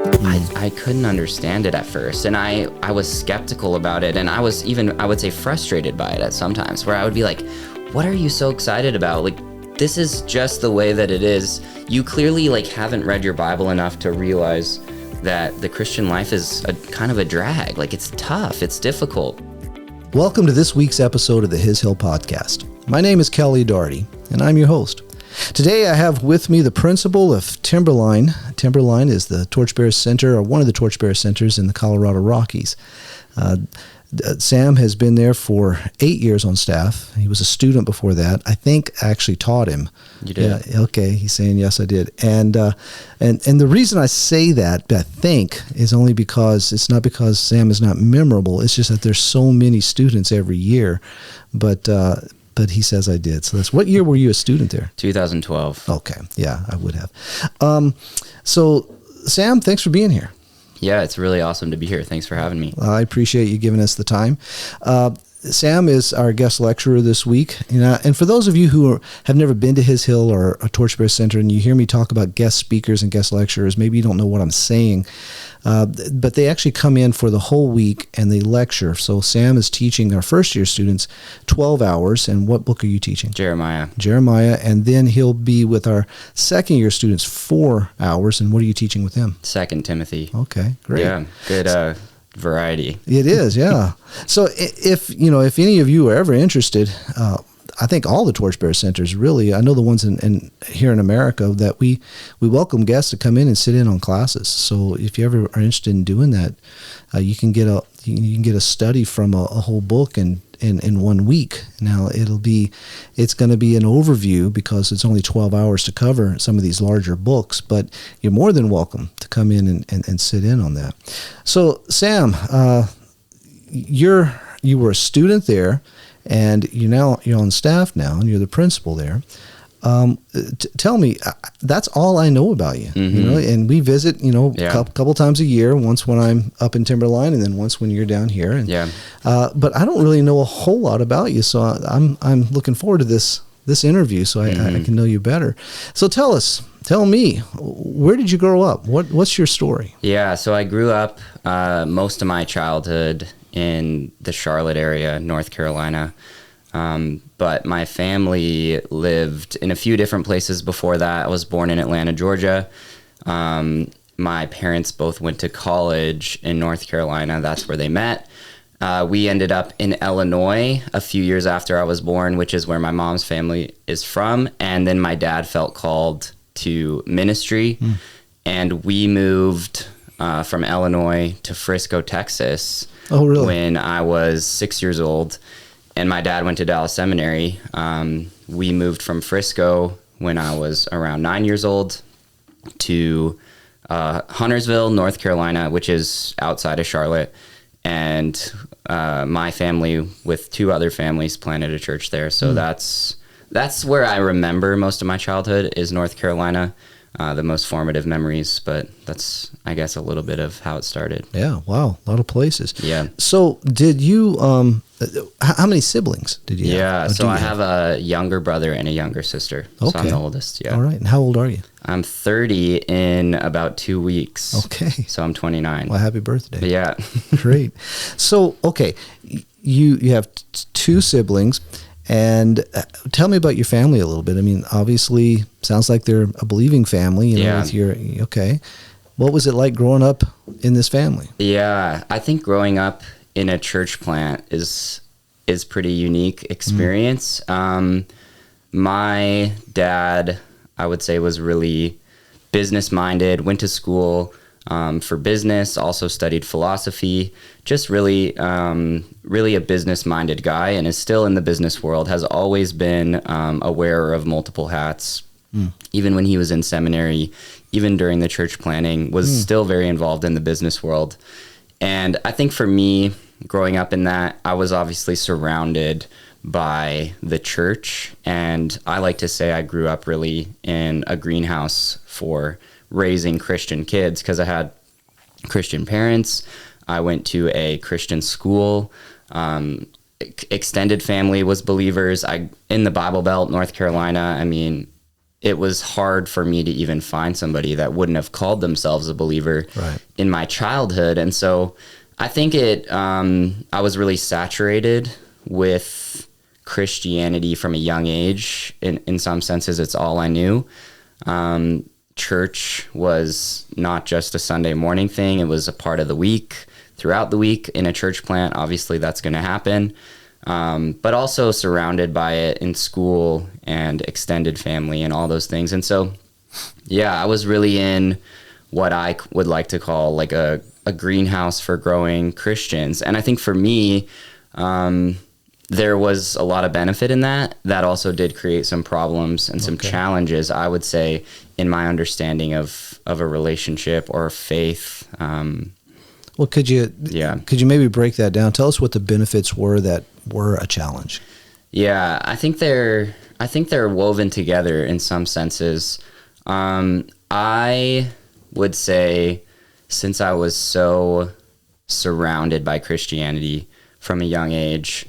I couldn't understand it at first, and I was skeptical about it, and I was even, I would say, frustrated by it at sometimes, where I would be like, what are you so excited about? Like, this is just the way that it is. You clearly haven't read your Bible enough to realize that the Christian life is kind of a drag. Like, it's tough, it's difficult. Welcome to this week's episode of the His Hil podcast. My name is Kelly Doherty, and I'm your host. Today I have with me the principal of Timberline. Timberline is the Torchbearer Center, or one of the Torchbearer Centers in the Colorado Rockies. Sam has been there for 8 years on staff. He was a student before that. I think I actually taught him. You did? Yeah, okay, he's saying yes, I did. And the reason I say that, I think, is only because it's not because Sam is not memorable. It's just that there's so many students every year. But he says I did. So what year were you a student there? 2012. Okay, yeah, I would have. So Sam, thanks for being here. Yeah, it's really awesome to be here. Thanks for having me. I appreciate you giving us the time. Sam is our guest lecturer this week. And for those of you who have never been to His Hil or a Torchbearer Center, and you hear me talk about guest speakers and guest lecturers, maybe you don't know what I'm saying, but they actually come in for the whole week and they lecture. So Sam is teaching our first year students 12 hours. And what book are you teaching? Jeremiah. And then he'll be with our second year students 4 hours. And what are you teaching with him? 2 Timothy. Okay, great. Yeah, good variety. It is, yeah. So if any of you are ever interested, I think all the Torchbearer Centers really, I know the ones in here in America, that we welcome guests to come in and sit in on classes. So if you ever are interested in doing that, you can get a study from a whole book in 1 week. Now it's going to be an overview because it's only 12 hours to cover some of these larger books, but you're more than welcome to come in and sit in on that. So Sam, you were a student there, and you're on staff now, and you're the principal there. Tell me, that's all I know about you. Mm-hmm. And we visit, couple times a year, once when I'm up in Timberline and then once when you're down here. And, but I don't really know a whole lot about you, so I'm looking forward to this interview so I can know you better. So tell me, where did you grow up? What's your story? Yeah, so I grew up most of my childhood in the Charlotte area, North Carolina. But my family lived in a few different places before that. I was born in Atlanta, Georgia. My parents both went to college in North Carolina. That's where they met. We ended up in Illinois a few years after I was born, which is where my mom's family is from. And then my dad felt called to ministry. And we moved from Illinois to Frisco, Texas. Oh, really? When I was 6 years old. And my dad went to Dallas Seminary. We moved from Frisco when I was around 9 years old to Huntersville, North Carolina, which is outside of Charlotte. And my family, with 2 other families, planted a church there. So that's where I remember most of my childhood, is North Carolina. The most formative memories, but that's, I guess, a little bit of how it started. Yeah, wow, a lot of places. Yeah. So did you, how many siblings did you have? Yeah, so I have a younger brother and a younger sister. Okay. So I'm the oldest, yeah. All right, and how old are you? I'm 30 in about 2 weeks. Okay. So I'm 29. Well, happy birthday. Yeah. Great. So, okay, you have 2 siblings. And tell me about your family a little bit. I mean, obviously, sounds like they're a believing family. Yeah. Okay. What was it like growing up in this family? Yeah, I think growing up in a church plant is pretty unique experience. My dad, I would say, was really business-minded, went to school for business, also studied philosophy, just really a business-minded guy, and is still in the business world, has always been a wearer of multiple hats. Even when he was in seminary, even during the church planning, was still very involved in the business world. And I think for me, growing up in that, I was obviously surrounded by the church, and I like to say I grew up really in a greenhouse for raising Christian kids, because I had Christian parents. I went to a Christian school. Extended family was believers. In the Bible Belt, North Carolina, I mean, it was hard for me to even find somebody that wouldn't have called themselves a believer in my childhood. And so I think I was really saturated with Christianity from a young age. In some senses, it's all I knew. Church was not just a Sunday morning thing. It was a part of the week, throughout the week in a church plant. Obviously, that's going to happen. But also surrounded by it in school and extended family and all those things. And so, yeah, I was really in what I would like to call like a greenhouse for growing Christians. And I think for me, there was a lot of benefit in that. That also did create some problems and some challenges, I would say, in my understanding of a relationship or faith. Well, could you maybe break that down? Tell us what the benefits were that were a challenge. Yeah, I think they're woven together in some senses. I would say, since I was so surrounded by Christianity from a young age,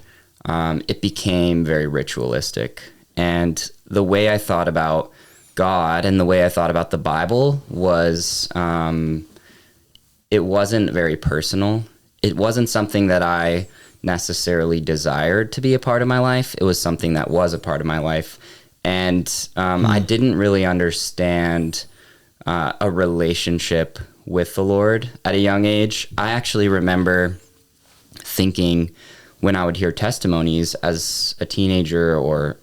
it became very ritualistic. And the way I thought about God and the way I thought about the Bible was, it wasn't very personal. It wasn't something that I necessarily desired to be a part of my life. It was something that was a part of my life. And I didn't really understand a relationship with the Lord at a young age. I actually remember thinking, when I would hear testimonies as a teenager or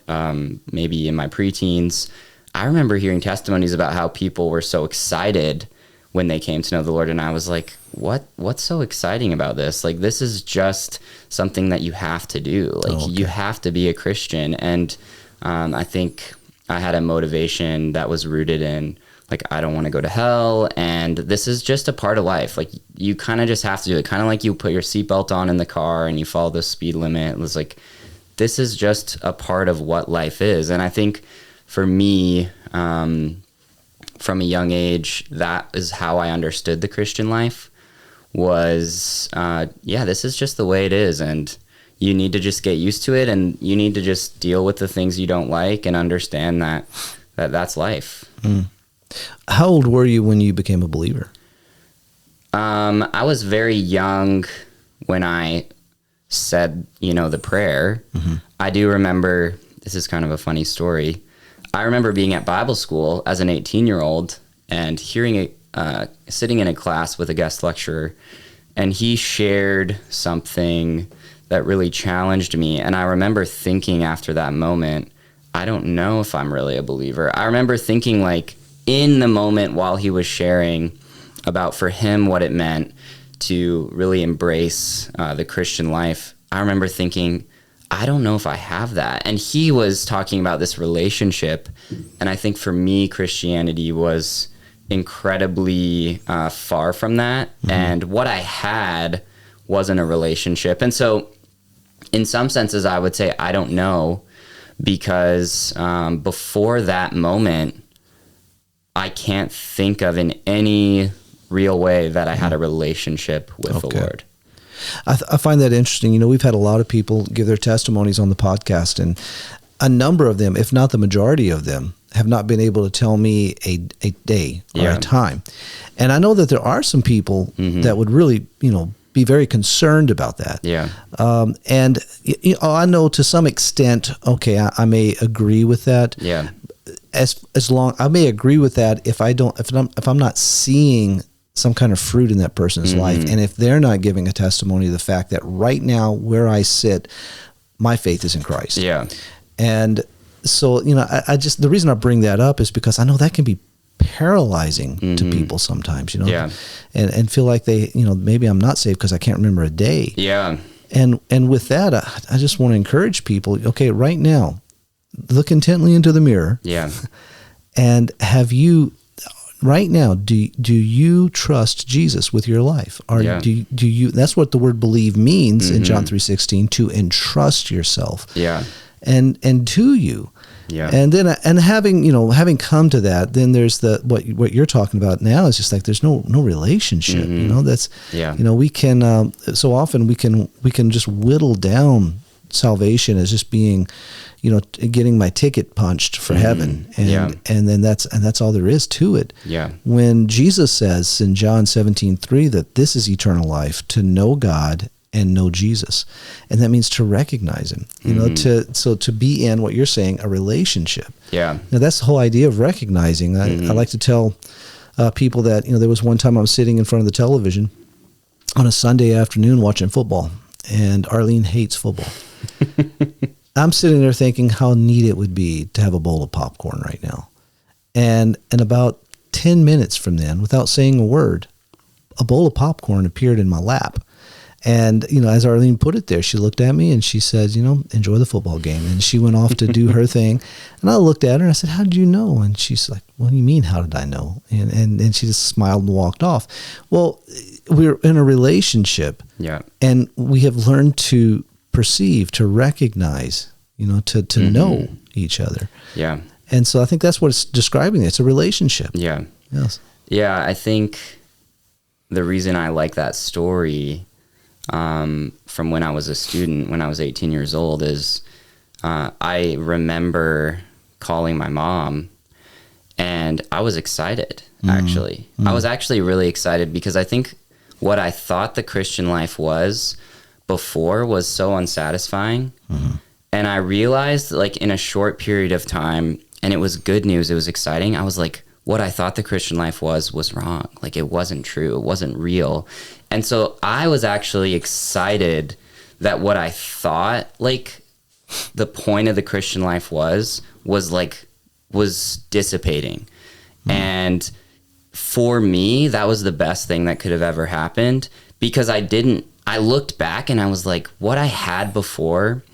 maybe in my preteens, I remember hearing testimonies about how people were so excited when they came to know the Lord. And I was like, what's so exciting about this? Like, this is just something that you have to do. Like, you have to be a Christian. And I think I had a motivation that was rooted in, like, I don't want to go to hell, and this is just a part of life. Like, you kind of just have to do it. Kind of like you put your seatbelt on in the car and you follow the speed limit. It was like, this is just a part of what life is. And I think for me, from a young age, that is how I understood the Christian life was, this is just the way it is. And you need to just get used to it, and you need to just deal with the things you don't like and understand that that's life. How old were you when you became a believer? I was very young when I said, the prayer. I do remember, this is kind of a funny story. I remember being at Bible school as an 18-year-old and hearing sitting in a class with a guest lecturer, and he shared something that really challenged me. And I remember thinking after that moment, I don't know if I'm really a believer. I remember thinking, like, in the moment while he was sharing about, for him, what it meant to really embrace the Christian life, I remember thinking, I don't know if I have that. And he was talking about this relationship. And I think for me, Christianity was incredibly far from that. And what I had wasn't a relationship. And so in some senses, I would say I don't know, because before that moment, I can't think of in any real way that I had a relationship with the Lord. I find that interesting. We've had a lot of people give their testimonies on the podcast, and a number of them, if not the majority of them, have not been able to tell me a day or a time. And I know that there are some people that would really, be very concerned about that. Yeah. And I know to some extent, I may agree with that. Yeah. As long I may agree with that if I'm not seeing some kind of fruit in that person's life, and if they're not giving a testimony of the fact that right now where I sit, my faith is in Christ. Yeah. And so, I just, the reason I bring that up is because I know that can be paralyzing to people sometimes, and feel like they, maybe I'm not saved because I can't remember a day. Yeah. And with that, I just want to encourage people, right now, look intently into the mirror. Yeah. And right now, do you trust Jesus with your life? Or do you, that's what the word believe means in John 3:16, to entrust yourself. Yeah. And do you? Yeah. And then, having come to that, then there's what you're talking about now is just like, there's no relationship, that's, we can, so often we can just whittle down salvation as just being, getting my ticket punched for heaven, and then that's all there is to it. Yeah. When Jesus says in John 17:3 that this is eternal life, to know God and know Jesus, and that means to recognize Him. To be in what you're saying, a relationship. Yeah. Now that's the whole idea of recognizing. I like to tell people that there was one time I was sitting in front of the television on a Sunday afternoon watching football, and Arlene hates football. I'm sitting there thinking how neat it would be to have a bowl of popcorn right now. And about 10 minutes from then, without saying a word, a bowl of popcorn appeared in my lap. And, as Arlene put it there, she looked at me and she said, enjoy the football game. And she went off to do her thing. And I looked at her and I said, how did you know? And she's like, what do you mean, how did I know? And she just smiled and walked off. Well, we're in a relationship. Yeah. And we have learned to perceive, to recognize, to know each other. Yeah. And so I think that's what it's describing. It's a relationship. Yeah. Yes. Yeah. I think the reason I like that story from when I was a student, when I was 18 years old, is I remember calling my mom, and I was excited, actually. I was actually really excited because I think what I thought the Christian life was before was so unsatisfying. And I realized, like, in a short period of time, and it was good news, it was exciting, I was like, what I thought the Christian life was wrong. Like, it wasn't true. It wasn't real. And so I was actually excited that what I thought, like, the point of the Christian life was dissipating. And for me, that was the best thing that could have ever happened, because I looked back and I was like, what I had before,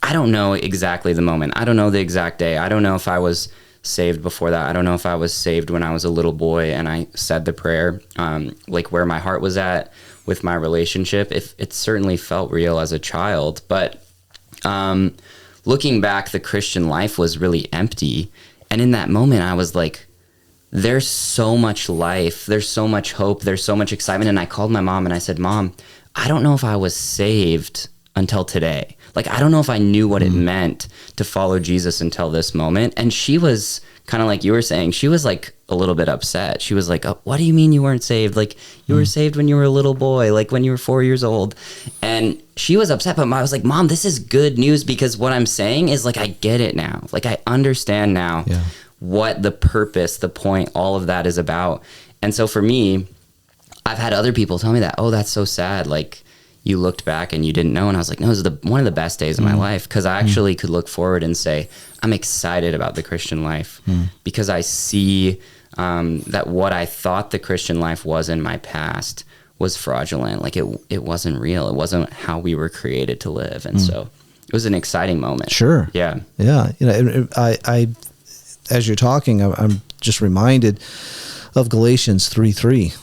I don't know exactly the moment. I don't know the exact day. I don't know if I was saved before that. I don't know if I was saved when I was a little boy and I said the prayer, like where my heart was at with my relationship. If it certainly felt real as a child, but looking back, the Christian life was really empty. And in that moment, I was like, there's so much life, there's so much hope, there's so much excitement. And I called my mom and I said, Mom, I don't know if I was saved until today. Like, I don't know if I knew what it meant to follow Jesus until this moment. And she was kind of like you were saying, she was like a little bit upset. She was like, oh, what do you mean you weren't saved? Like, you were saved when you were a little boy, like when you were 4 years old. And she was upset, but I was like, Mom, this is good news, because what I'm saying is, like, I get it now. Like, I understand now what the purpose, the point, all of that is about. And so for me, I've had other people tell me that, oh, that's so sad. Like, you looked back and you didn't know. And I was like, no, this is one of the best days of my life, because I actually could look forward and say, I'm excited about the Christian life because I see that what I thought the Christian life was in my past was fraudulent. Like, it wasn't real. It wasn't how we were created to live. And so it was an exciting moment. Sure. Yeah. Yeah. I as you're talking, I'm just reminded of Galatians 3:3.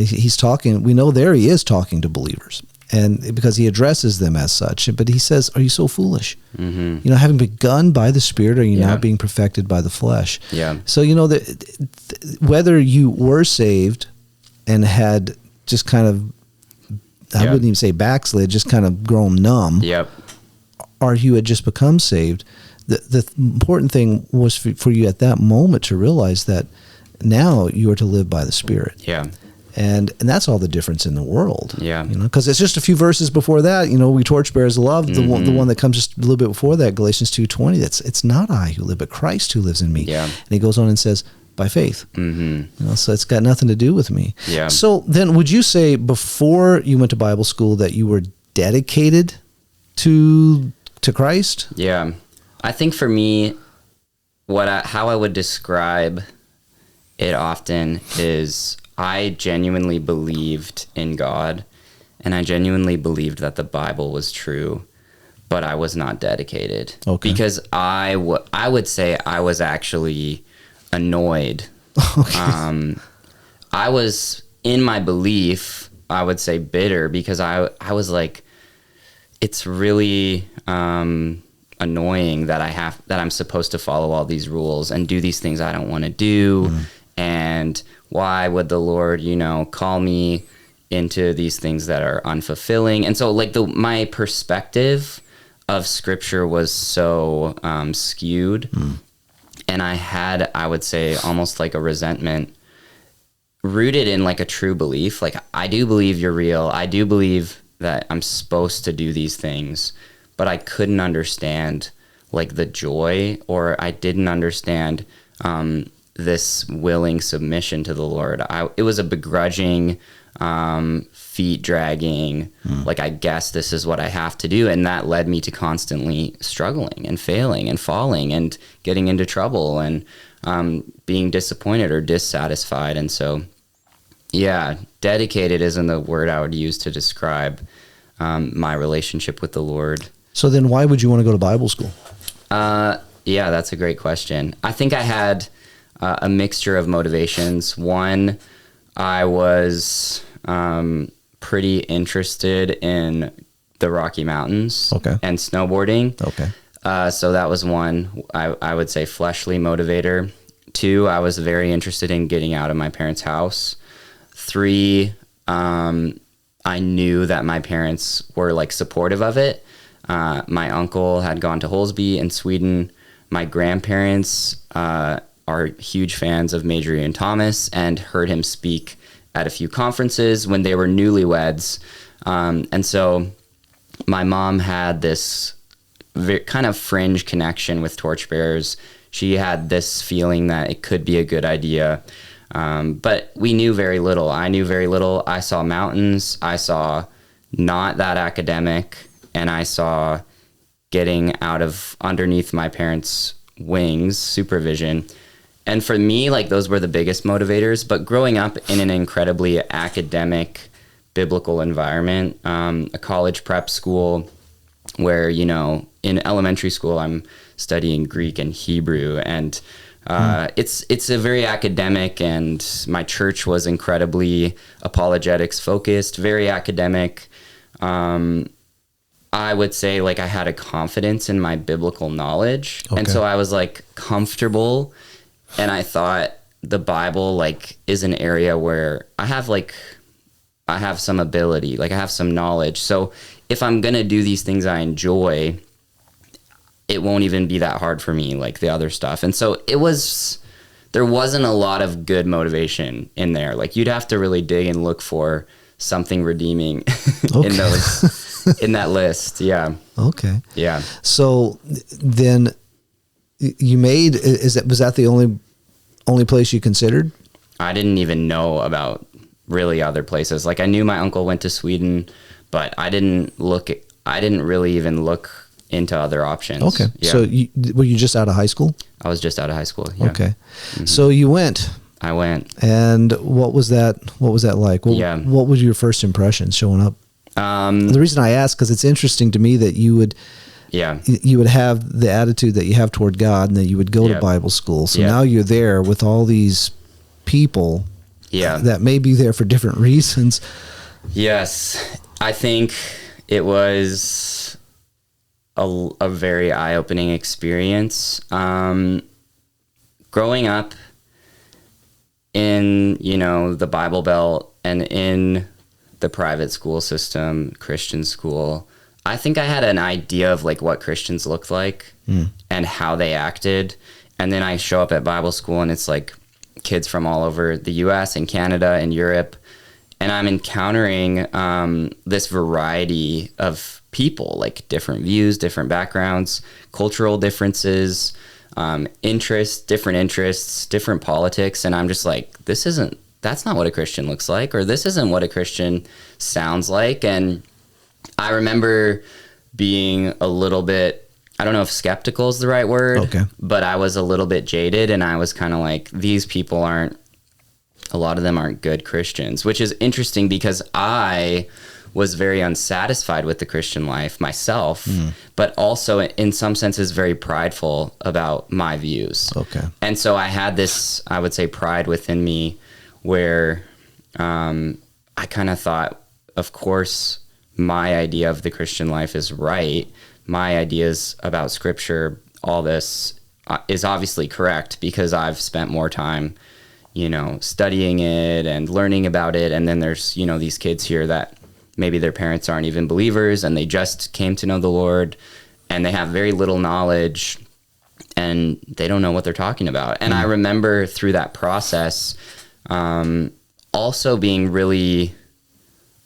He's talking, we know there he is talking to believers, and because he addresses them as such, but he says, are you so foolish? Having begun by the Spirit, are you now being perfected by the flesh? Yeah. So, whether you were saved and had just kind of, I wouldn't even say backslid, just kind of grown numb, or you had just become saved, the important thing was for you at that moment to realize that now you are to live by the Spirit. Yeah. And that's all the difference in the world. Yeah. Because it's just a few verses before that, we Torchbearers love the one that comes just a little bit before that, Galatians 2:20. It's not I who live, but Christ who lives in me. Yeah. And he goes on and says, by faith. So it's got nothing to do with me. Yeah. So then would you say before you went to Bible school that you were dedicated to Christ? Yeah. I think for me, how I would describe it often is, I genuinely believed in God, and I genuinely believed that the Bible was true, but I was not dedicated. Okay. Because I would say I was actually annoyed. Okay. I was, in my belief, I would say bitter, because I was like, it's really annoying that I'm supposed to follow all these rules and do these things I don't want to do. And why would the Lord, call me into these things that are unfulfilling? And so, like, my perspective of Scripture was so skewed. And I had, I would say, almost like a resentment rooted in like a true belief. Like, I do believe you're real. I do believe that I'm supposed to do these things, but I couldn't understand like the joy, or I didn't understand this willing submission to the Lord. It was a begrudging, feet dragging, like, I guess this is what I have to do. And that led me to constantly struggling and failing and falling and getting into trouble and being disappointed or dissatisfied. And so, yeah, dedicated isn't the word I would use to describe my relationship with the Lord. So then why would you want to go to Bible school? Yeah, that's a great question. I think I had a mixture of motivations. One, I was pretty interested in the Rocky Mountains and snowboarding. So that was one, I would say, fleshly motivator. Two, I was very interested in getting out of my parents' house. Three, I knew that my parents were like supportive of it. My uncle had gone to Holsby in Sweden. My grandparents are huge fans of Major Ian Thomas and heard him speak at a few conferences when they were newlyweds. And so my mom had this kind of fringe connection with Torchbearers. She had this feeling that it could be a good idea. But we knew very little. I knew very little. I saw mountains. I saw not that academic. And I saw getting out of underneath my parents' wings, supervision. And for me, like, those were the biggest motivators. But growing up in an incredibly academic, biblical environment, a college prep school where, you know, in elementary school, I'm studying Greek and Hebrew. And it's a very academic, and my church was incredibly apologetics focused, very academic. I would say, like, I had a confidence in my biblical knowledge. And so I was like comfortable, and I thought the Bible, like, is an area where I have some ability, like, I have some knowledge. So if I'm going to do these things I enjoy, it won't even be that hard for me, like the other stuff. And so there wasn't a lot of good motivation in there. Like, you'd have to really dig and look for something redeeming in that list. Yeah. Okay. Yeah. So then you was that the only place you considered? I didn't even know about really other places. Like, I knew my uncle went to Sweden, but I didn't really even look into other options. Okay. Yeah. So were you just out of high school? I was just out of high school. Yeah. Okay. Mm-hmm. So you went. I went. And what was that like? What was your first impression showing up? The reason I ask, because it's interesting to me that you would have the attitude that you have toward God, and that you would go to Bible school. So now you're there with all these people that may be there for different reasons. Yes. I think it was a very eye-opening experience. Growing up in, you know, the Bible Belt and in the private school system, Christian school, I think I had an idea of, like, what Christians looked like and how they acted. And then I show up at Bible school, and it's like kids from all over the US and Canada and Europe. And I'm encountering this variety of people, like different views, different backgrounds, cultural differences, different interests, different politics. And I'm just like, that's not what a Christian looks like, or this isn't what a Christian sounds like. And I remember being a little bit, I don't know if skeptical is the right word, but I was a little bit jaded, and I was kind of like, these people a lot of them aren't good Christians, which is interesting because I was very unsatisfied with the Christian life myself, but also in some senses very prideful about my views. And so I had this, I would say, pride within me where I kind of thought, of course, my idea of the Christian life is right. My ideas about Scripture, all this is obviously correct because I've spent more time, you know, studying it and learning about it. And then there's, you know, these kids here that maybe their parents aren't even believers and they just came to know the Lord. and they have very little knowledge, and they don't know what they're talking about. And I remember through that process, also being really,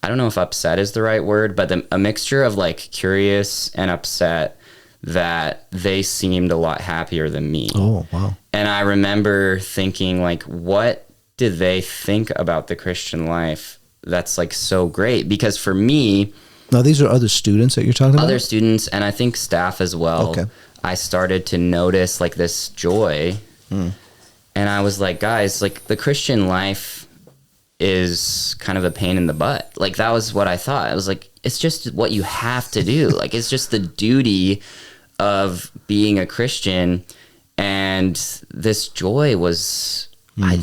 I don't know if upset is the right word, but a mixture of like curious and upset that they seemed a lot happier than me. Oh, wow. And I remember thinking, like, what do they think about the Christian life that's like so great? Because for me, now these are other students that you're talking about? Other students, and I think staff as well. Okay. I started to notice like this joy, and I was like, guys, like the Christian life is kind of a pain in the butt. Like that was what I thought. I was like, it's just what you have to do. Like it's just the duty of being a Christian. And this joy was,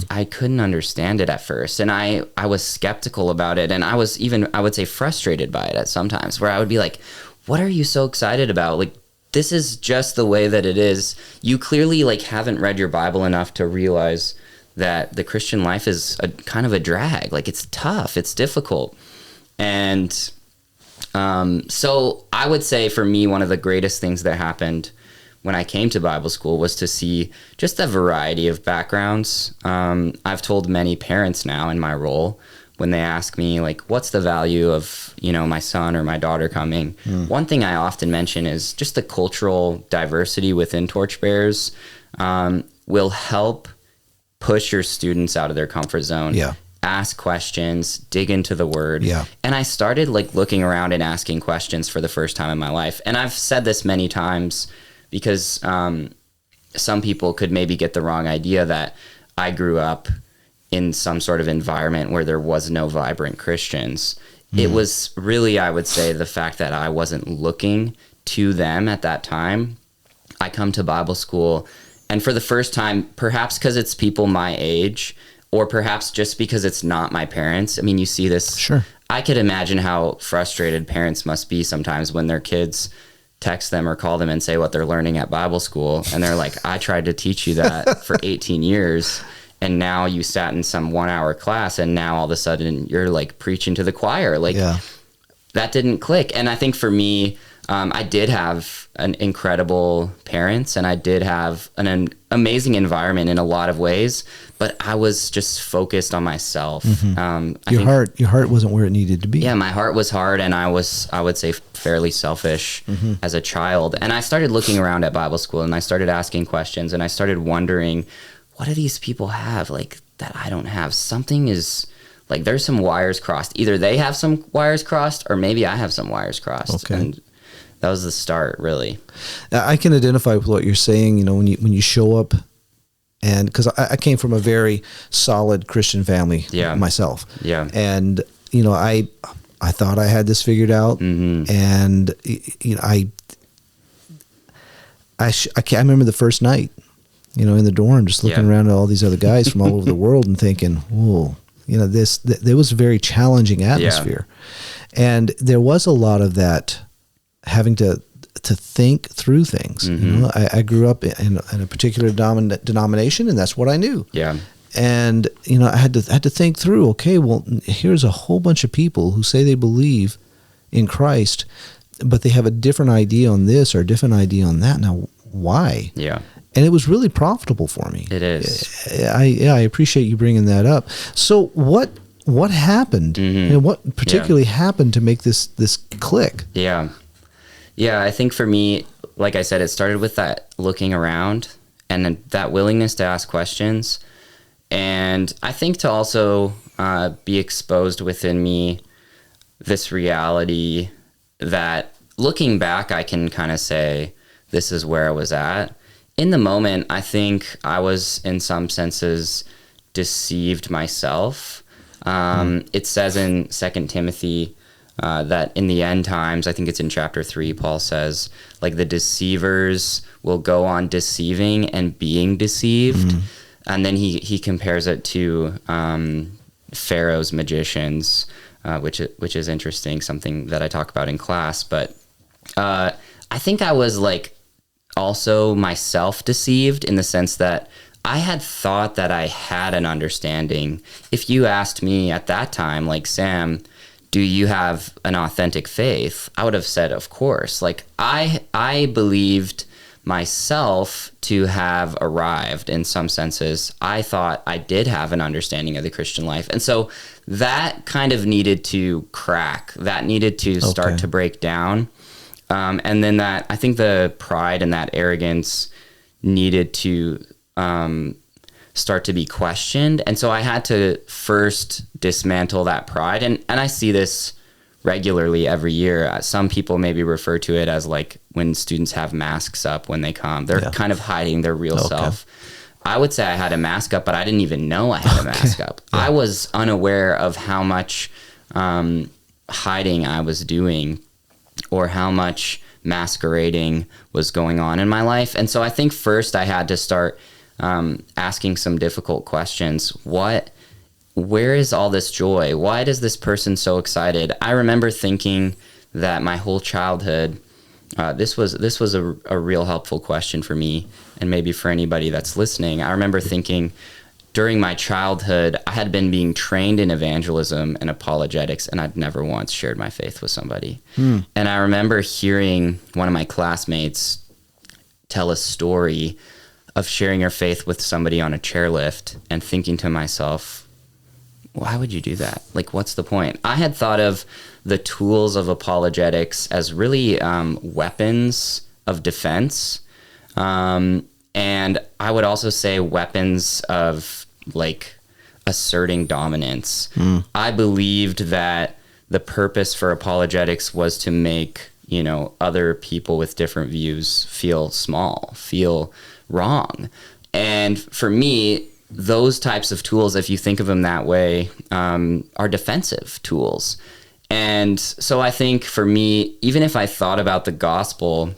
I couldn't understand it at first. And I was skeptical about it. And I was even, I would say, frustrated by it at sometimes, where I would be like, what are you so excited about? Like, this is just the way that it is. You clearly like haven't read your Bible enough to realize that the Christian life is a kind of a drag. Like it's tough, it's difficult. And so I would say for me, one of the greatest things that happened when I came to Bible school was to see just a variety of backgrounds. I've told many parents now in my role, when they ask me like, what's the value of, you know, my son or my daughter coming? One thing I often mention is just the cultural diversity within Torchbearers will help push your students out of their comfort zone. Yeah. Ask questions, dig into the word. Yeah. And I started like looking around and asking questions for the first time in my life. And I've said this many times because some people could maybe get the wrong idea that I grew up in some sort of environment where there was no vibrant Christians. It was really, I would say, the fact that I wasn't looking to them at that time. I come to Bible school, and for the first time, perhaps because it's people my age, or perhaps just because it's not my parents. I mean, you see this. Sure. I could imagine how frustrated parents must be sometimes when their kids text them or call them and say what they're learning at Bible school. And they're like, I tried to teach you that for 18 years. And now you sat in some 1 hour class, and now all of a sudden you're like preaching to the choir. Like that didn't click. And I think for me, I did have an incredible parents, and I did have an amazing environment in a lot of ways, but I was just focused on myself. Your heart wasn't where it needed to be. Yeah, my heart was hard, and I would say fairly selfish as a child. And I started looking around at Bible school, and I started asking questions, and I started wondering, what do these people have like that I don't have? Something is like, there's some wires crossed. Either they have some wires crossed, or maybe I have some wires crossed. Okay. And that was the start, really. I can identify with what you're saying, you know, when you show up, and because I came from a very solid Christian family myself. Yeah. And, you know, I thought I had this figured out. And, you know, I remember the first night, you know, in the dorm, just looking around at all these other guys from all over the world and thinking, whoa, you know, there was a very challenging atmosphere. And there was a lot of that, having to think through things. You know, I grew up in a particular denomination, and that's what I knew. Yeah. And, you know, I had to think through, okay, well, here's a whole bunch of people who say they believe in Christ, but they have a different idea on this or a different idea on that. Now, why? Yeah. And it was really profitable for me. It is. I appreciate you bringing that up. So what happened? You know, what particularly happened to make this click? Yeah. Yeah, I think for me, like I said, it started with that looking around and then that willingness to ask questions. And I think to also be exposed within me this reality that looking back, I can kind of say, this is where I was at. In the moment, I think I was in some senses deceived myself. It says in 2 Timothy that in the end times, I think it's in chapter 3, Paul says, like the deceivers will go on deceiving and being deceived. And then he compares it to Pharaoh's magicians, which is interesting, something that I talk about in class. But I think I was like also myself deceived in the sense that I had thought that I had an understanding. If you asked me at that time, like, Sam, do you have an authentic faith? I would have said, of course. Like, I believed myself to have arrived in some senses. I thought I did have an understanding of the Christian life. And so that kind of needed to crack. That needed to start to break down. And then I think the pride and that arrogance needed to start to be questioned. And so I had to first dismantle that pride. And I see this regularly every year. Some people maybe refer to it as like when students have masks up when they come. They're kind of hiding their real self. I would say I had a mask up, but I didn't even know I had a mask up. I was unaware of how much hiding I was doing or how much masquerading was going on in my life. And so I think first I had to start asking some difficult questions. Where is all this joy? Why is this person so excited? I remember thinking that my whole childhood, this was a real helpful question for me, and maybe for anybody that's listening. I remember thinking during my childhood, I had been being trained in evangelism and apologetics, and I'd never once shared my faith with somebody. And I remember hearing one of my classmates tell a story of sharing your faith with somebody on a chairlift and thinking to myself, why would you do that? Like, what's the point? I had thought of the tools of apologetics as really weapons of defense. And I would also say weapons of like asserting dominance. I believed that the purpose for apologetics was to make, other people with different views feel small, feel wrong. And for me, those types of tools, if you think of them that way, are defensive tools. And so I think for me, even if I thought about the gospel,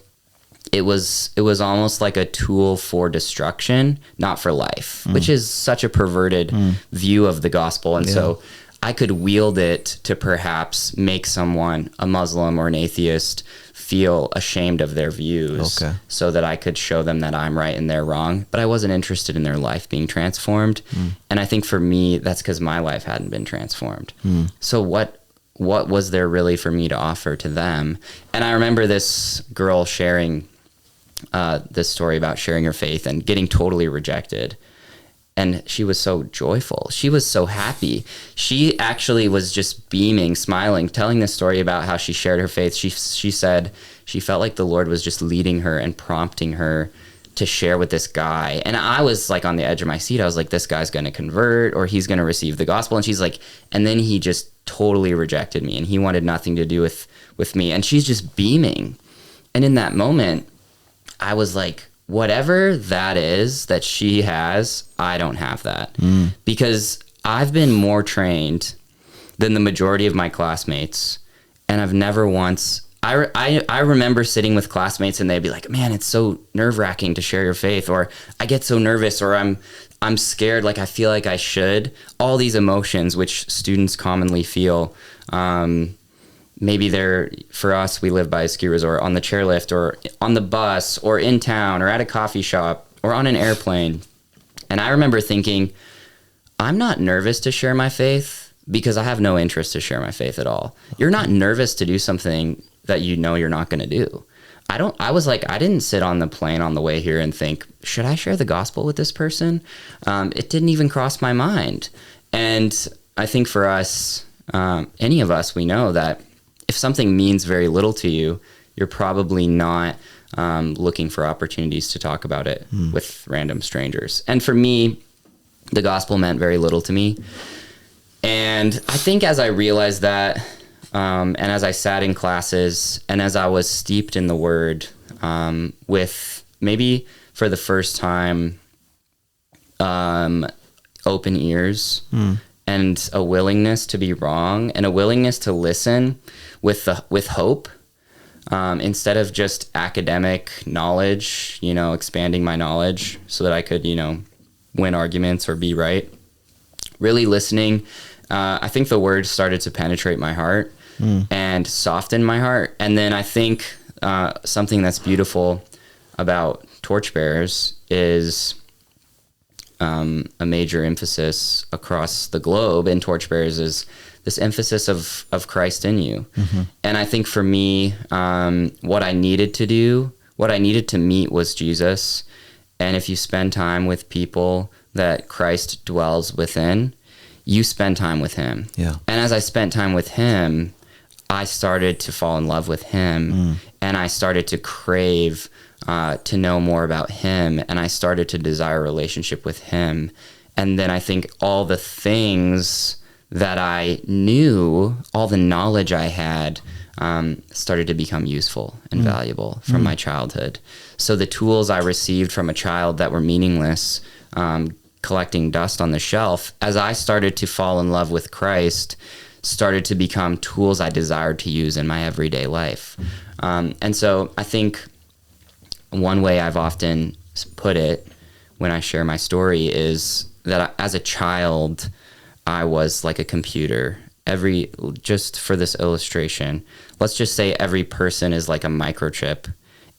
it was almost like a tool for destruction, not for life, which is such a perverted view of the gospel. And so I could wield it to perhaps make someone, a Muslim or an atheist, feel ashamed of their views so that I could show them that I'm right and they're wrong. But I wasn't interested in their life being transformed. And I think for me, that's because my life hadn't been transformed. So what was there really for me to offer to them? And I remember this girl sharing this story about sharing her faith and getting totally rejected. And she was so joyful. She was so happy. She actually was just beaming, smiling, telling this story about how she shared her faith. She said she felt like the Lord was just leading her and prompting her to share with this guy. And I was like on the edge of my seat. I was like, this guy's going to convert or he's going to receive the gospel. And she's like, and then he just totally rejected me and he wanted nothing to do with me. And she's just beaming. And in that moment, I was like, whatever that is that she has, I don't have that. Because I've been more trained than the majority of my classmates. And I've never once, I remember sitting with classmates and they'd be like, man, it's so nerve-wracking to share your faith, or I get so nervous, or I'm scared, like I feel like I should. All these emotions which students commonly feel. Maybe for us, we live by a ski resort, on the chairlift or on the bus or in town or at a coffee shop or on an airplane. And I remember thinking, I'm not nervous to share my faith because I have no interest to share my faith at all. You're not nervous to do something that you know you're not going to do. I was like, I didn't sit on the plane on the way here and think, should I share the gospel with this person? It didn't even cross my mind. And I think for us, any of us, we know that if something means very little to you, you're probably not looking for opportunities to talk about it with random strangers. And for me, the gospel meant very little to me. And I think as I realized that, and as I sat in classes, and as I was steeped in the Word, with maybe for the first time, open ears and a willingness to be wrong and a willingness to listen with hope, instead of just academic knowledge, expanding my knowledge so that I could, win arguments or be right. Really listening. I think the Word started to penetrate my heart and soften my heart. And then I think something that's beautiful about Torchbearers is a major emphasis across the globe in Torchbearers is this emphasis of Christ in you. And I think for me, what I needed to meet was Jesus. And if you spend time with people that Christ dwells within, you spend time with him. Yeah. And as I spent time with him, I started to fall in love with him, and I started to crave to know more about him, and I started to desire a relationship with him. And then I think all the things that I knew, all the knowledge I had, started to become useful and valuable from my childhood. So the tools I received from a child that were meaningless, collecting dust on the shelf, as I started to fall in love with Christ, started to become tools I desired to use in my everyday life. And so I think one way I've often put it when I share my story is that as a child, I was like a computer. Just for this illustration, let's just say every person is like a microchip,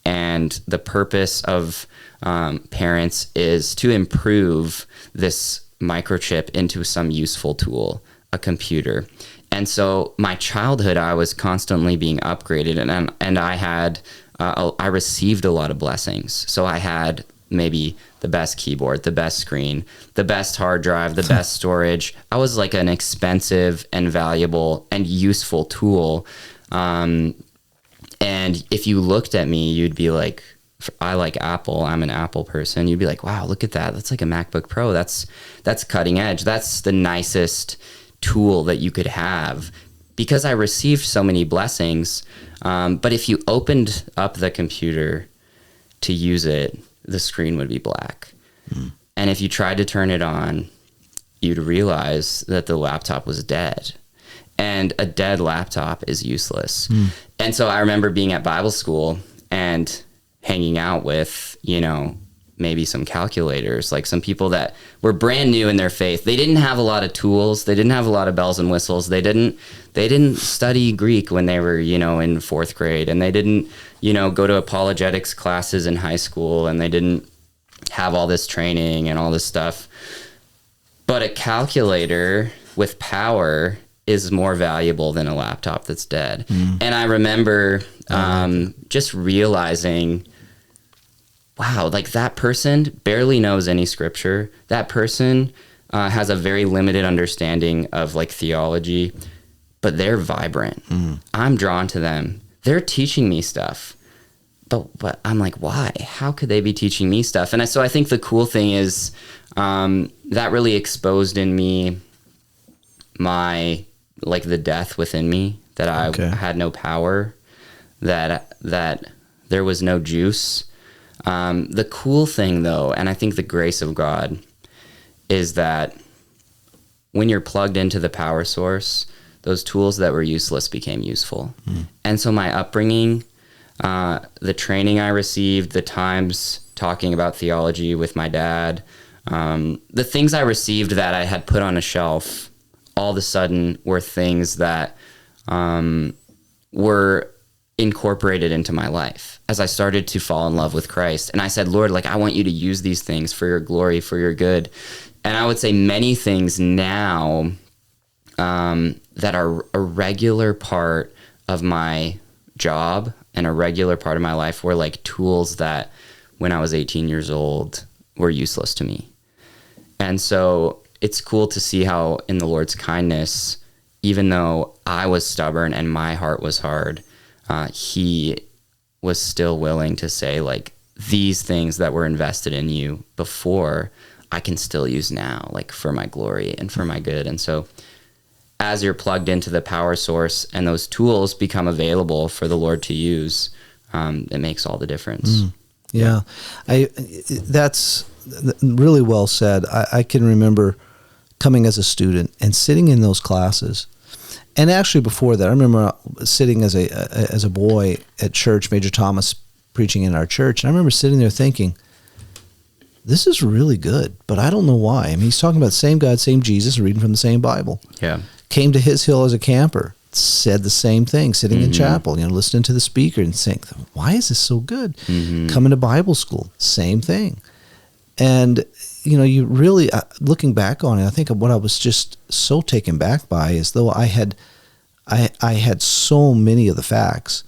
and the purpose of parents is to improve this microchip into some useful tool, a computer. And so my childhood, I was constantly being upgraded, and I had I received a lot of blessings. So I had maybe the best keyboard, the best screen, the best hard drive, the best storage. I was like an expensive and valuable and useful tool. And if you looked at me, you'd be like, I like Apple. I'm an Apple person. You'd be like, wow, look at that. That's like a MacBook Pro. That's cutting edge. That's the nicest tool that you could have, because I received so many blessings. But if you opened up the computer to use it, the screen would be black. And if you tried to turn it on, you'd realize that the laptop was dead. And a dead laptop is useless. And so I remember being at Bible school and hanging out with, maybe some calculators, like some people that were brand new in their faith. They didn't have a lot of tools. They didn't have a lot of bells and whistles. They didn't study Greek when they were, in fourth grade, and they didn't, go to apologetics classes in high school, and they didn't have all this training and all this stuff. But a calculator with power is more valuable than a laptop that's dead. And I remember just realizing, wow, like that person barely knows any scripture. That person has a very limited understanding of like theology, but they're vibrant. I'm drawn to them. They're teaching me stuff, but I'm like, why? How could they be teaching me stuff? And so I think the cool thing is that really exposed in me the death within me, that I had no power, that there was no juice. The cool thing, though, and I think the grace of God, is that when you're plugged into the power source, those tools that were useless became useful. And so my upbringing, the training I received, the times talking about theology with my dad, the things I received that I had put on a shelf, all of a sudden were things that were incorporated into my life as I started to fall in love with Christ. And I said, Lord, I want you to use these things for your glory, for your good. And I would say many things now that are a regular part of my job and a regular part of my life were like tools that when I was 18 years old were useless to me. And so it's cool to see how in the Lord's kindness, even though I was stubborn and my heart was hard, he was still willing to say, these things that were invested in you before, I can still use now, for my glory and for my good. And so as you're plugged into the power source and those tools become available for the Lord to use, it makes all the difference. Yeah. That's really well said. I can remember coming as a student and sitting in those classes. And actually before that, I remember sitting as a boy at church, Major Thomas preaching in our church. And I remember sitting there thinking, this is really good, but I don't know why. I mean, he's talking about the same God, same Jesus, reading from the same Bible. Yeah. Came to His Hil as a camper, said the same thing, sitting in chapel, listening to the speaker and saying, why is this so good? Coming to Bible school, same thing. And you really, looking back on it, I think what I was just so taken back by is though I had so many of the facts,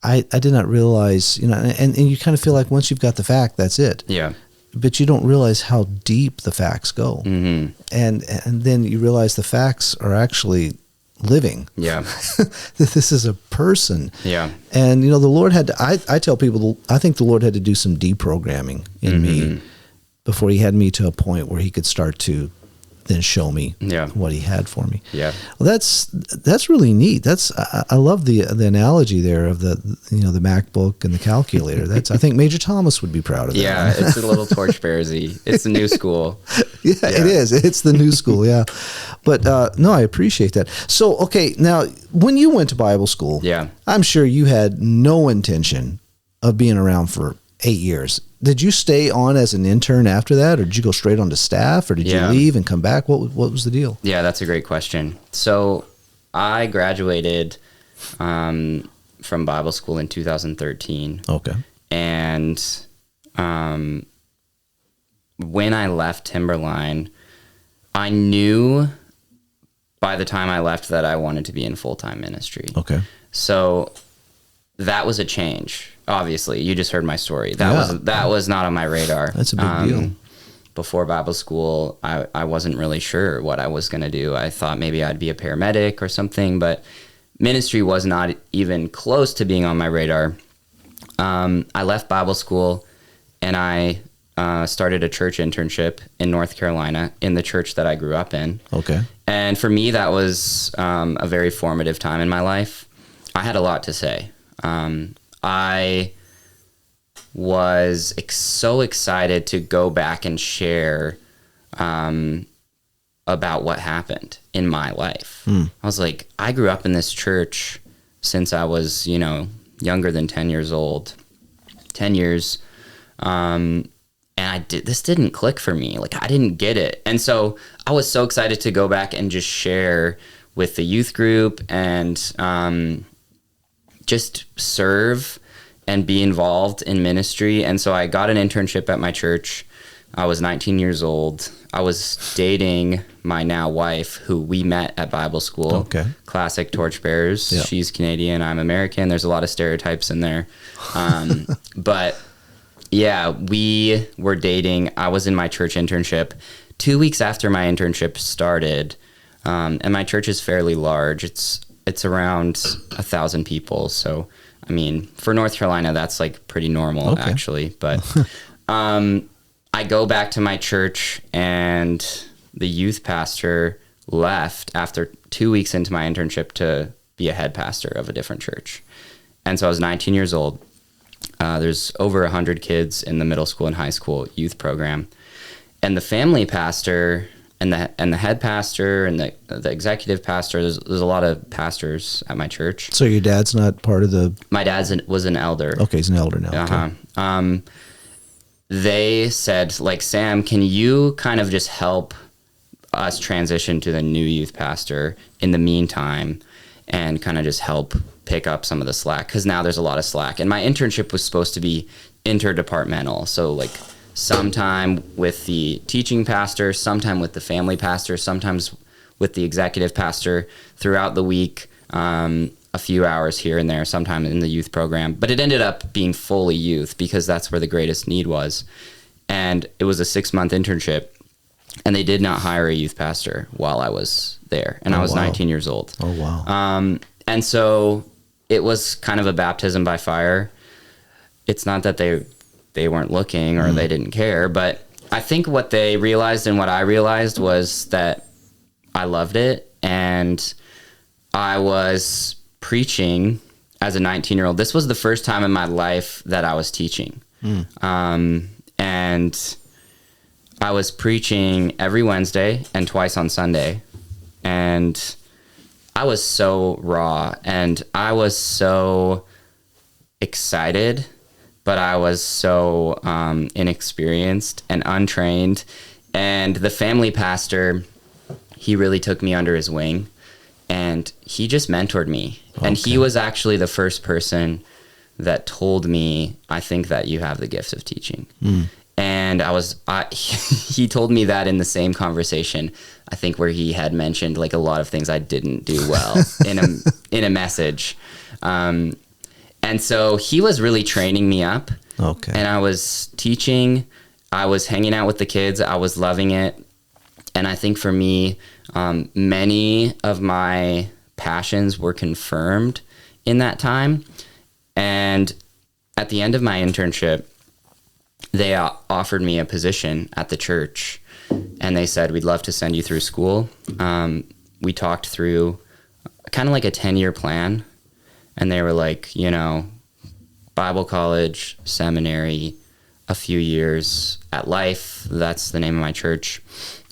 I did not realize, and you kind of feel like once you've got the fact, that's it. Yeah. But you don't realize how deep the facts go. Mm-hmm. And then you realize the facts are actually living. Yeah. This is a person. Yeah. And, the Lord had to, I tell people, I think the Lord had to do some deprogramming in me before he had me to a point where he could start to then show me what he had for me. Yeah. Well, that's really neat. I love the analogy there of the MacBook and the calculator. I think Major Thomas would be proud of that. Yeah, it's a little Torchbearsy. It's the new school. Yeah, it is. It's the new school. Yeah. But no, I appreciate that. So, okay, now when you went to Bible school, I'm sure you had no intention of being around for 8 years. Did you stay on as an intern after that, or did you go straight on to staff, or did you leave and come back? What was the deal? Yeah, that's a great question. So I graduated from Bible school in 2013. Okay. And when I left Timberline, I knew by the time I left that I wanted to be in full-time ministry. Okay. So that was a change. Obviously, you just heard my story. That was not on my radar. That's a big deal. Before Bible school, I wasn't really sure what I was going to do. I thought maybe I'd be a paramedic or something, but ministry was not even close to being on my radar. I left Bible school and I started a church internship in North Carolina in the church that I grew up in. Okay. And for me, that was a very formative time in my life. I had a lot to say. I was so excited to go back and share about what happened in my life. I was like, I grew up in this church since I was, younger than 10 years old. 10 years. And this didn't click for me. Like, I didn't get it. And so I was so excited to go back and just share with the youth group and just serve and be involved in ministry. And so I got an internship at my church. I was 19 years old. I was dating my now wife, who we met at Bible school. Okay. Classic Torchbearers. Yeah. She's Canadian. I'm American. There's a lot of stereotypes in there. But yeah, we were dating. I was in my church internship. 2 weeks after my internship started, and my church is fairly large. It's around 1,000 people. So, I mean, for North Carolina, that's like pretty normal, actually. But I go back to my church, and the youth pastor left after 2 weeks into my internship to be a head pastor of a different church. And so I was 19 years old. There's over 100 kids in the middle school and high school youth program. And the family pastor and the head pastor and the executive pastor, there's a lot of pastors at my church. So your dad's not part of the... My dad was an elder. Okay, he's an elder now. Uh-huh. Okay. They said, like, Sam, can you kind of just help us transition to the new youth pastor in the meantime and kind of just help pick up some of the slack? Because now there's a lot of slack. And my internship was supposed to be interdepartmental. So, like, sometime with the teaching pastor, sometime with the family pastor, sometimes with the executive pastor throughout the week, a few hours here and there, sometime in the youth program. But it ended up being fully youth because that's where the greatest need was. And it was a 6-month internship, and they did not hire a youth pastor while I was there. And I was 19 years old. Oh, wow. And so it was kind of a baptism by fire. It's not that they weren't looking or they didn't care, but I think what they realized and what I realized was that I loved it, and I was preaching as a 19-year-old. This was the first time in my life that I was teaching. And I was preaching every Wednesday and twice on Sunday, and I was so raw, and I was so excited, but I was so inexperienced and untrained. And the family pastor, he really took me under his wing, and he just mentored me. Okay. And he was actually the first person that told me, I think that you have the gift of teaching. And And he told me that in the same conversation, I think, where he had mentioned like a lot of things I didn't do well in a message. And so he was really training me up. Okay. And I was teaching, I was hanging out with the kids, I was loving it. And I think for me, many of my passions were confirmed in that time. And at the end of my internship, they offered me a position at the church, and they said, we'd love to send you through school. We talked through kind of like a 10-year plan, and they were like, you know, Bible college, seminary, a few years at Life. That's the name of my church.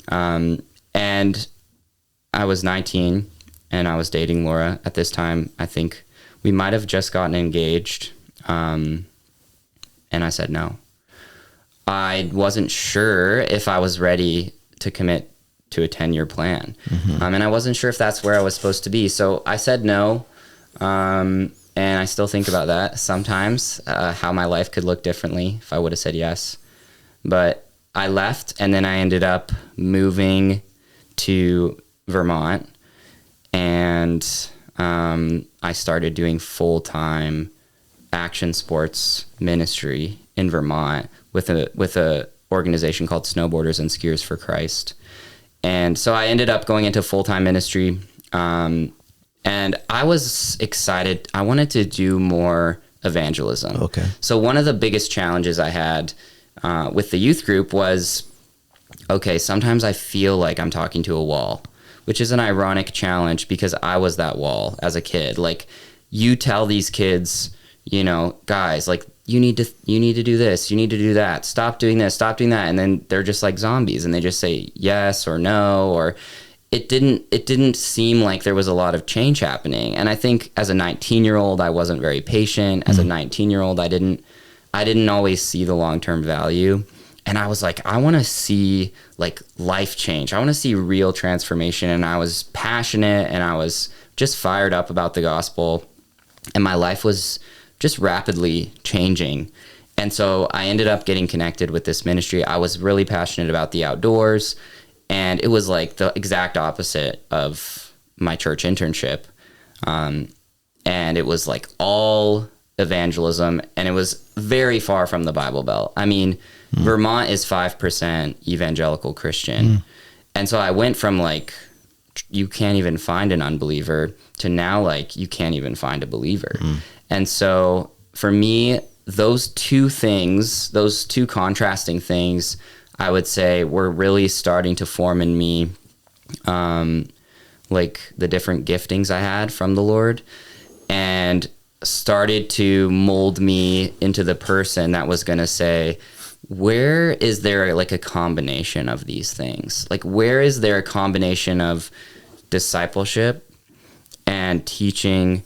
And I was 19 and I was dating Laura at this time. I think we might have just gotten engaged. And I said no. I wasn't sure if I was ready to commit to a 10-year plan. Mm-hmm. And I wasn't sure if that's where I was supposed to be. So I said no. And I still think about that sometimes, how my life could look differently if I would have said yes. But I left, and then I ended up moving to Vermont, and I started doing full-time action sports ministry in Vermont with a organization called Snowboarders and Skiers for Christ. And so I ended up going into full-time ministry, and I was excited. I wanted to do more evangelism. Okay. So one of the biggest challenges I had with the youth group was, okay, sometimes I feel like I'm talking to a wall, which is an ironic challenge because I was that wall as a kid. Like, you tell these kids, you know, guys, like, you need to do this, you need to do that, stop doing this, stop doing that, and then they're just like zombies, and they just say yes or no, or it didn't seem like there was a lot of change happening. And I think as a 19-year-old, I wasn't very patient. As a 19-year-old, I didn't always see the long-term value. And I was like, I want to see like life change. I want to see real transformation. And I was passionate, and I was just fired up about the gospel. And my life was just rapidly changing. And so I ended up getting connected with this ministry. I was really passionate about the outdoors, and it was like the exact opposite of my church internship. And it was like all evangelism, and it was very far from the Bible Belt. I mean, Vermont is 5% evangelical Christian. And so I went from like, you can't even find an unbeliever, to now like, you can't even find a believer. And so for me, those two things, those two contrasting things, I would say were really starting to form in me, like the different giftings I had from the Lord, and started to mold me into the person that was going to say, where is there like a combination of these things? Like, where is there a combination of discipleship and teaching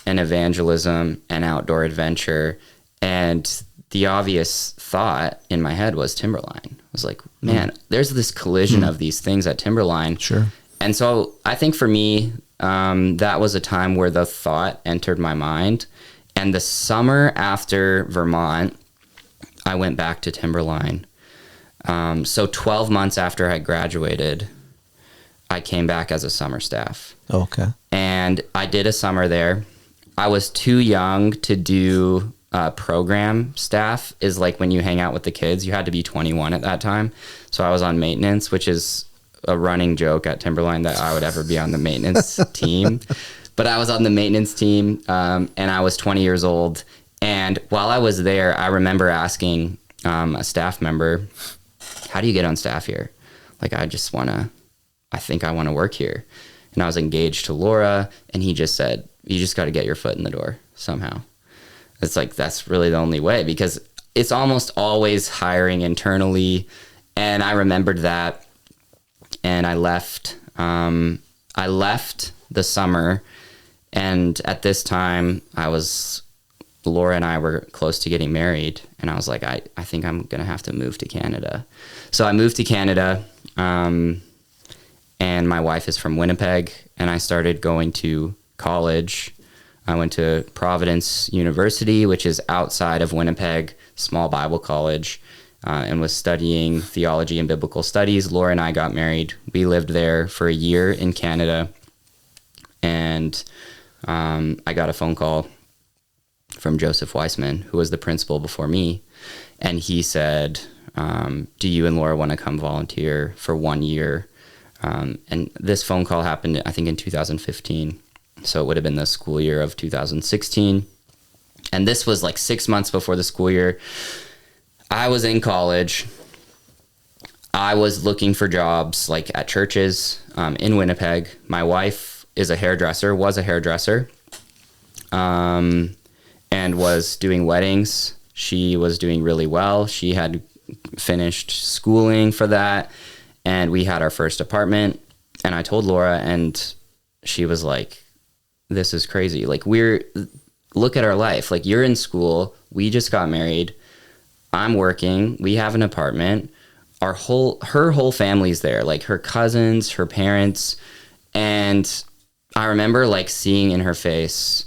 and evangelism and outdoor adventure? And the obvious thought in my head was Timberline. I was like, man, there's this collision of these things at Timberline. Sure. And so I think for me, that was a time where the thought entered my mind. And the summer after Vermont, I went back to Timberline. So 12 months after I graduated, I came back as a summer staff. Okay. And I did a summer there. I was too young to do program staff, is like when you hang out with the kids. You had to be 21 at that time. So I was on maintenance, which is a running joke at Timberline that I would ever be on the maintenance team. But I was on the maintenance team, and I was 20 years old. And while I was there, I remember asking a staff member, how do you get on staff here? Like, I think I want to work here. And I was engaged to Laura, and he just said, you just got to get your foot in the door somehow. It's like, that's really the only way, because it's almost always hiring internally. And I remembered that, and I left the summer. And at this time, Laura and I were close to getting married, and I was like, I think I'm going to have to move to Canada. So I moved to Canada, and my wife is from Winnipeg, and I started going to college. I went to Providence University, which is outside of Winnipeg, small Bible college. and was studying theology and biblical studies. Laura and I got married. We lived there for a year in Canada, and I got a phone call from Joseph Weissman, who was the principal before me, and he said, do you and Laura want to come volunteer for 1 year? And this phone call happened, I think, in 2015. So it would have been the school year of 2016. And this was like 6 months before the school year. I was in college. I was looking for jobs like at churches in Winnipeg. My wife was a hairdresser, and was doing weddings. She was doing really well. She had finished schooling for that, and we had our first apartment. And I told Laura, and she was like, this is crazy. Like, look at our life. Like, you're in school. We just got married. I'm working. We have an apartment. Her whole family's there, like her cousins, her parents. And I remember like seeing in her face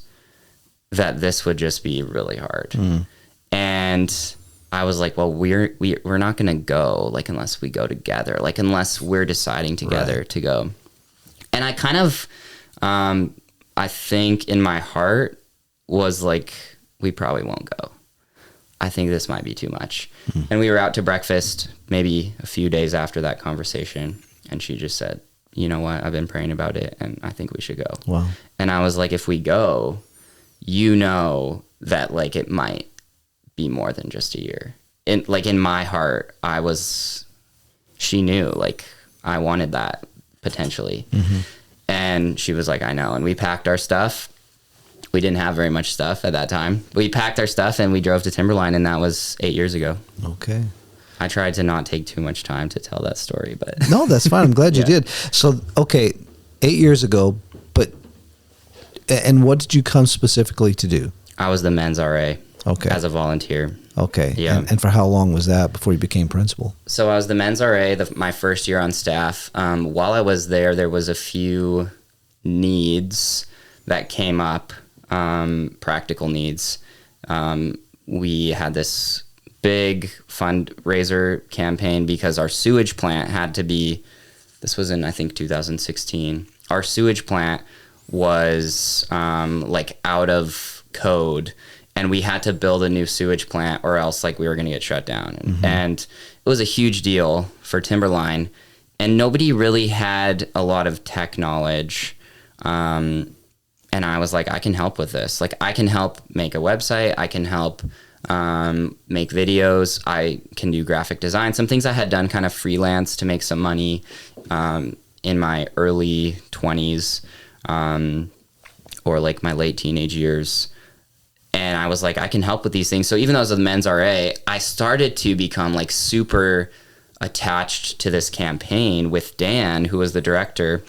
that this would just be really hard. And I was like, well, we're not going to go like unless we go together, like unless we're deciding together to go. And I kind of, I think in my heart was like, we probably won't go. I think this might be too much. And we were out to breakfast maybe a few days after that conversation. And she just said, you know what? I've been praying about it and I think we should go. Wow. And I was like, if we go, you know that like it might be more than just a year. In my heart, she knew like I wanted that potentially. And she was like, I know. And we packed our stuff. We didn't have very much stuff at that time. We packed our stuff and we drove to Timberline, and that was 8 years ago. Okay. I tried to not take too much time to tell that story, but no, that's fine. I'm glad you did. So, okay, 8 years ago, and what did you come specifically to do? I was the men's RA. Okay. As a volunteer. Okay. Yeah. And for how long was that before you became principal? So I was the men's RA my first year on staff. While I was there was a few needs that came up, practical needs. We had this big fundraiser campaign because our sewage plant had to be, this was in, I think, 2016. Our sewage plant was like out of code, and we had to build a new sewage plant or else like we were going to get shut down. And it was a huge deal for Timberline, and nobody really had a lot of tech knowledge. And I was like, I can help with this. Like, I can help make a website. I can help make videos. I can do graphic design. Some things I had done kind of freelance to make some money in my early 20s or like my late teenage years. And I was like, I can help with these things. So even though I was a men's RA, I started to become like super attached to this campaign with Dan, who was the director.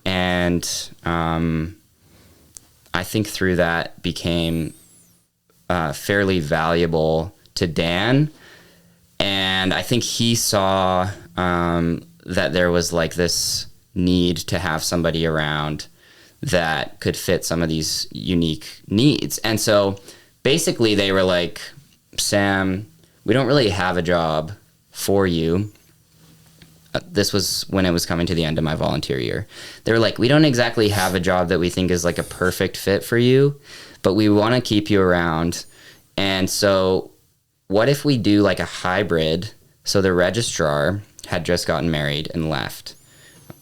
And I think through that became fairly valuable to Dan. And I think he saw that there was like this need to have somebody around that could fit some of these unique needs. And so basically they were like, Sam, we don't really have a job for you. This was when it was coming to the end of my volunteer year. They were like, we don't exactly have a job that we think is like a perfect fit for you, but we want to keep you around. And so what if we do like a hybrid? So the registrar had just gotten married and left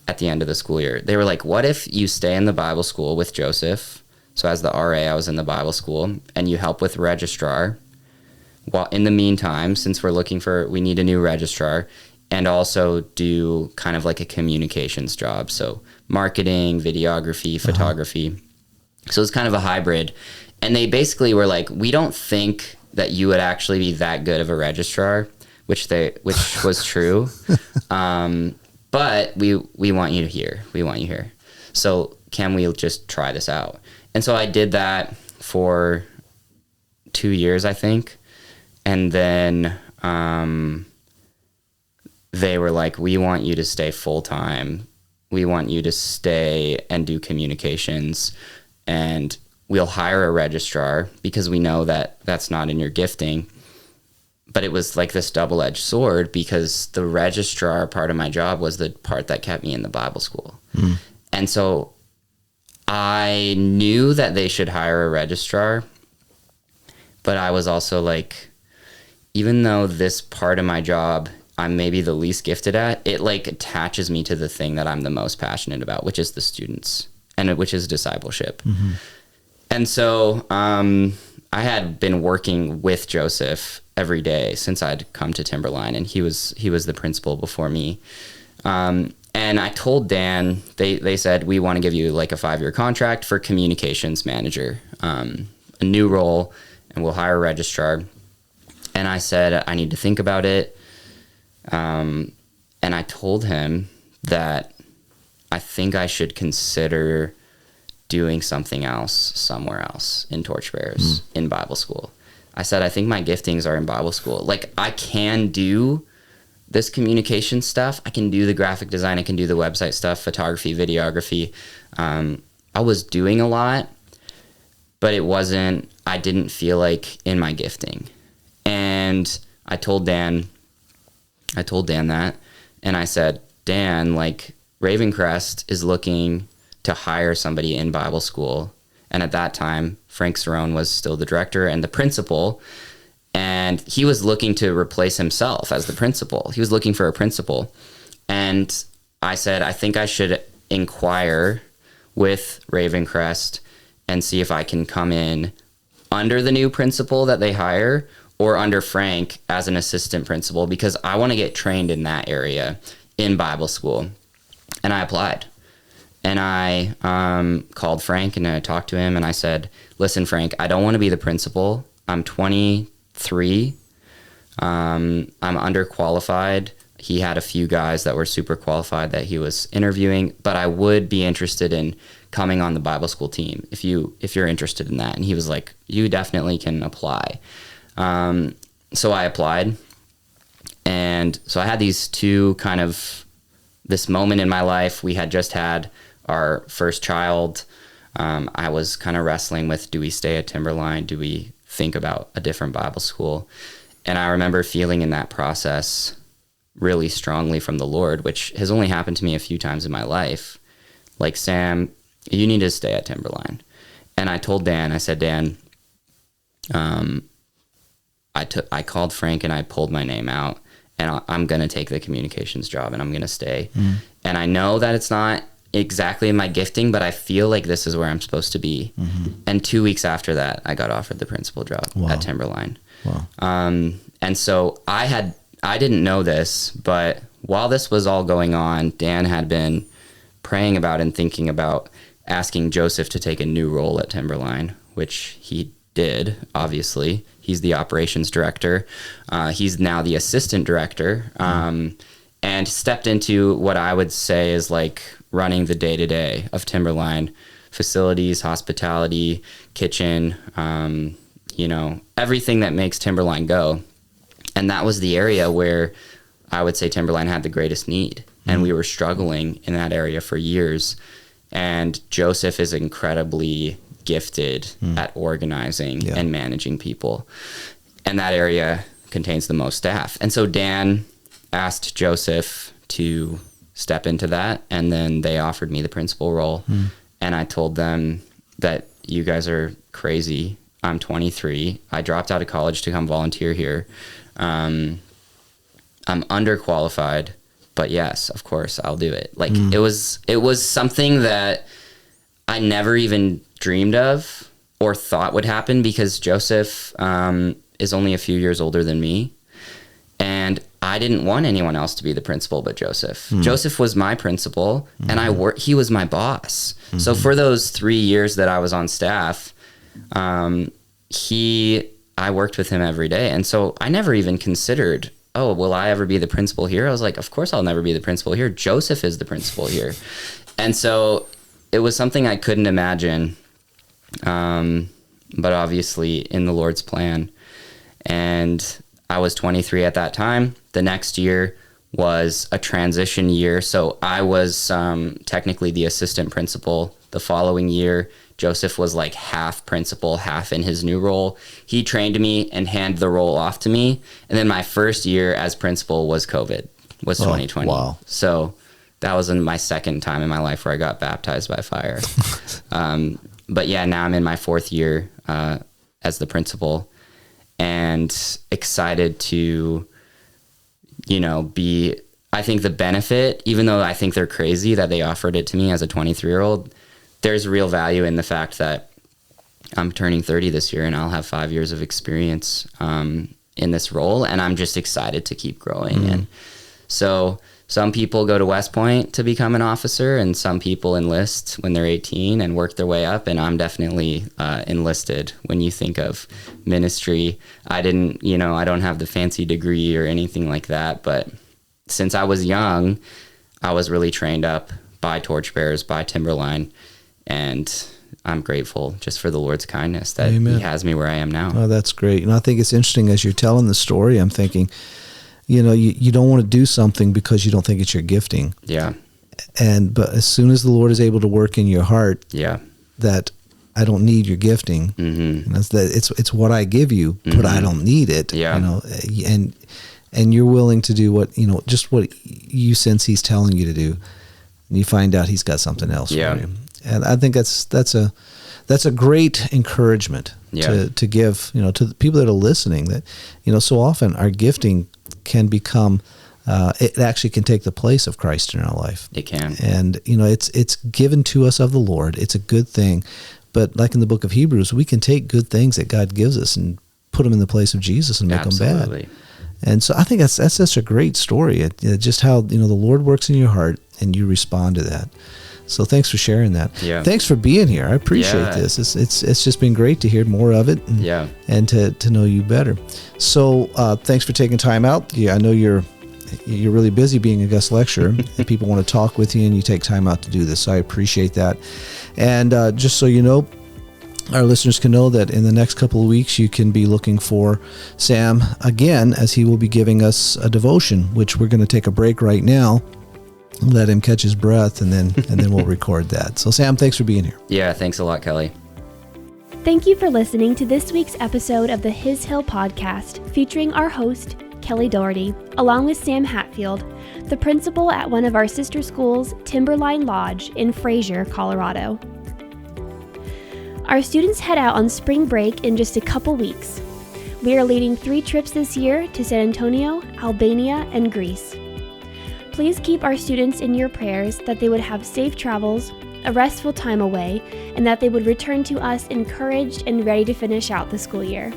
at the end of the school year. They were like, what if you stay in the Bible school with Joseph? So as the RA, I was in the Bible school, and you help with registrar. While in the meantime, since we need a new registrar, and also do kind of like a communications job. So marketing, videography, photography. So it's kind of a hybrid. And they basically were like, we don't think that you would actually be that good of a registrar, which was true. But we want you here. We want you here. So can we just try this out? And so I did that for 2 years, I think. And then they were like, we want you to stay full time. We want you to stay and do communications. And we'll hire a registrar because we know that that's not in your gifting. but it was like this double-edged sword because the registrar part of my job was the part that kept me in the Bible school. And so I knew that they should hire a registrar, but I was also like, even though this part of my job I'm maybe the least gifted at, it like attaches me to the thing that I'm the most passionate about, which is the students and which is discipleship. And so I had been working with Joseph every day since I'd come to Timberline, and he was the principal before me. And I told Dan, they said, we want to give you like a 5-year contract for communications manager, a new role, and we'll hire a registrar. And I said, I need to think about it. And I told him that I think I should consider doing something else somewhere else in Torchbearers, in Bible school. I said, I think my giftings are in Bible school. Like, I can do this communication stuff. I can do the graphic design. I can do the website stuff, photography, videography. I was doing a lot, but I didn't feel like in my gifting. And I told Dan that, and I said, Dan, like, Ravencrest is looking to hire somebody in Bible school. And at that time, Frank Cerrone was still the director and the principal, and he was looking to replace himself as the principal. He was looking for a principal. And I said, I think I should inquire with Ravencrest and see if I can come in under the new principal that they hire or under Frank as an assistant principal, because I want to get trained in that area in Bible school. And I applied. And I called Frank and I talked to him and I said, listen, Frank, I don't want to be the principal. I'm 23. I'm underqualified. He had a few guys that were super qualified that he was interviewing, but I would be interested in coming on the Bible school team if you're interested in that. And he was like, you definitely can apply. So I applied. And so I had these two this moment in my life. We had just had our first child. I was kind of wrestling with, do we stay at Timberline? Do we think about a different Bible school? And I remember feeling in that process really strongly from the Lord, which has only happened to me a few times in my life. Like, Sam, you need to stay at Timberline. And I told Dan, I said, Dan, I called Frank and I pulled my name out, and I'm going to take the communications job and I'm going to stay. And I know that it's not exactly my gifting, but I feel like this is where I'm supposed to be. And 2 weeks after that, I got offered the principal job at Timberline. And so I didn't know this, but while this was all going on, Dan had been praying about and thinking about asking Joseph to take a new role at Timberline, which he did, obviously. He's the operations director. He's now the assistant director, and stepped into what I would say is like running the day-to-day of Timberline, facilities, hospitality, kitchen, everything that makes Timberline go. And that was the area where I would say Timberline had the greatest need. And we were struggling in that area for years. And Joseph is incredibly gifted at organizing and managing people. And that area contains the most staff. And so Dan asked Joseph to step into that. And then they offered me the principal role. And I told them that you guys are crazy. I'm 23. I dropped out of college to come volunteer here. I'm underqualified, but yes, of course I'll do it. Like it was something that I never even dreamed of or thought would happen, because Joseph is only a few years older than me, and I didn't want anyone else to be the principal but Joseph. Joseph was my principal, and he was my boss. So for those 3 years that I was on staff, I worked with him every day. And so I never even considered, oh, will I ever be the principal here? I was like, of course I'll never be the principal here. Joseph is the principal here. And so it was something I couldn't imagine, but obviously in the Lord's plan. And I was 23 at that time. The next year, was a transition year. So I was technically the assistant principal. The following year, Joseph was like half principal, half in his new role. He trained me and handed the role off to me. And then my first year as principal was COVID, was 2020. Wow. So that was my second time in my life where I got baptized by fire. But yeah, now I'm in my fourth year as the principal, and excited to, I think the benefit, even though I think they're crazy that they offered it to me as a 23-year-old, there's real value in the fact that I'm turning 30 this year and I'll have 5 years of experience in this role, and I'm just excited to keep growing. And so some people go to West Point to become an officer, and some people enlist when they're 18 and work their way up, and I'm definitely enlisted when you think of ministry. I don't have the fancy degree or anything like that, but since I was young, I was really trained up by Torchbearers, by Timberline, and I'm grateful just for the Lord's kindness that Amen. He has me where I am now. Oh, that's great. And I think it's interesting as you're telling the story, I'm thinking, you don't want to do something because you don't think it's your gifting. Yeah. But as soon as the Lord is able to work in your heart, Yeah. that I don't need your gifting. Mm-hmm. It's what I give you, but I don't need it. Yeah. And you're willing to do what just what you sense He's telling you to do, and you find out He's got something else for you. And I think that's a great encouragement to give to the people that are listening, that so often our gifting can become it actually can take the place of Christ in our life. It can. And it's given to us of the Lord. It's a good thing. But like in the book of Hebrews, we can take good things that God gives us and put them in the place of Jesus and make them bad. And so I think that's such a great story. Just how the Lord works in your heart and you respond to that. So thanks for sharing that. Yeah. Thanks for being here. I appreciate this. It's just been great to hear more of it and to know you better. So thanks for taking time out. Yeah, I know you're really busy being a guest lecturer and people want to talk with you, and you take time out to do this. So I appreciate that. And just so you know, our listeners can know that in the next couple of weeks, you can be looking for Sam again, as he will be giving us a devotion, which we're going to take a break right now, let him catch his breath, and then we'll record that. So Sam, thanks for being here. Yeah, thanks a lot, Kelly. Thank you for listening to this week's episode of the His Hil podcast, featuring our host, Kelly Doherty, along with Sam Hatfield, the principal at one of our sister schools, Timberline Lodge in Fraser, Colorado. Our students head out on spring break in just a couple weeks. We are leading 3 trips this year to San Antonio, Albania, and Greece. Please keep our students in your prayers that they would have safe travels, a restful time away, and that they would return to us encouraged and ready to finish out the school year.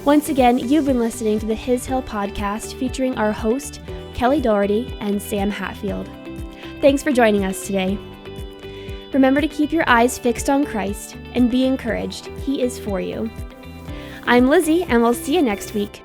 Once again, you've been listening to the His Hil podcast, featuring our host, Kelly Doherty and Sam Hatfield. Thanks for joining us today. Remember to keep your eyes fixed on Christ and be encouraged. He is for you. I'm Lizzie, and we'll see you next week.